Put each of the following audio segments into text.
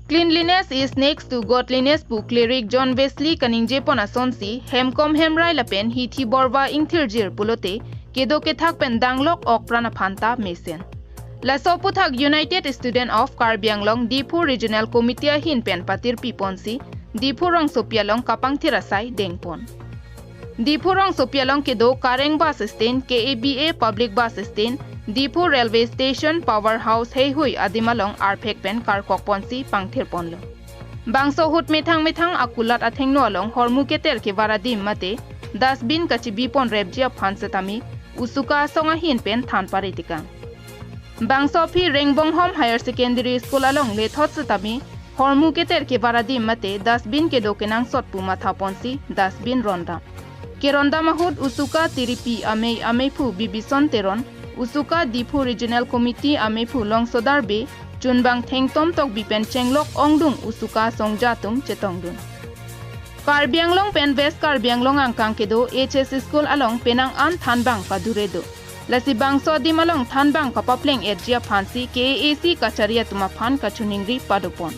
Cleanliness is next to godliness bu cleric John Wesley Kaninje pona sonsi hemkom hemrai lapen hithi borwa ingthirjir pulote kedo ke thak pen danglok ok prana phanta mesen. La soputhak United Student of Karbi Anglong Diphur Regional Committee hin pen patir piponsi Diphur rong sopialong kapang tirasai dengpon. Diphur rong sopialong kedo Kareng bus stand KABA public bus stand Diphur railway station powerhouse hei hui adimalong arphek pen karkok ponsi pangthir ponlo. Bangso hut methang akulat athengno along hormu keter ke varadim mate dasbin kachibi pon rebjia phansetami usuka songa hin pen than paritika. Bangso phi Rengbonghom Higher Secondary School along lethot setami hormu keter ke varadim mate dasbin ke dokenang sotpu matha ponsi dasbin ronda. Keronda mahut usuka tiripi amei phu bibison teron Usuka Diphur Regional Committee amefu longsodar be chunbang thengtom tok bipen chenglok ongdung usuka songjatum chetongdun. Karbi Anglong pen West Karbi Anglong angkang kedo HS School along penang an thanbang paduredo. Lasi bangso dimalong thanbang kapapleng edjia phansi KAC kacharia tuma phan kachuningri padupon.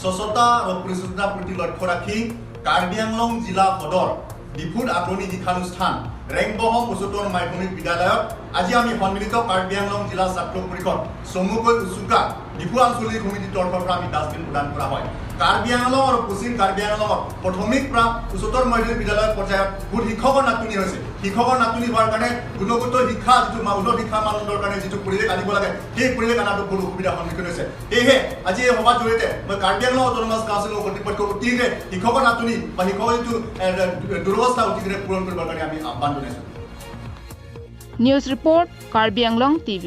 Sosota representa putih lot koraki Karbi Anglong Jila Hodor Diphur Agroni Dikhanusthan Rengbonghom Usuton Madhyamik Bidalayot আজি আমি সম্মিলিত কাৰ্বি আংলং জিলা ছাত্ৰ পৰিষদ চমুকৈ উচুকা ডিফু আঞ্চলিক সমিতিৰ তৰফৰ পৰা আমি ডাষ্টবিন প্ৰদান কৰা হয় কাৰ্বি আংলং আৰু পশ্চিম কাৰ্বি আংলং প্ৰাথমিক পৰা উচ্চতৰ মাধ্যমিক বিদ্যালয় পৰ্যায়ত বহুত শিক্ষকৰ নাটনি হৈছে শিক্ষকৰ নাটনি হোৱাৰ কাৰণে গুণগত শিক্ষা যিটো উন্নত শিক্ষা মানদণ্ডৰ কাৰণে যিটো পৰিৱেশ আনিব লাগে সেই পৰিৱেশ আনাটো বহুত অসুবিধাৰ সন্মুখীন হৈছে সেয়েহে আজি এই সভাৰ জৰিয়তে মই কাৰ্বি আংলং অট'নমাছ কাউন্সিলৰ কৰ্তৃপক্ষক অতিকে শিক্ষকৰ নাটনি বা শিক্ষকৰ যিটো দুৰৱস্থা অতিকে পূৰণ কৰিবৰ কাৰণে আমি আহ্বান জনাইছোঁ। News report Karbi Anglong TV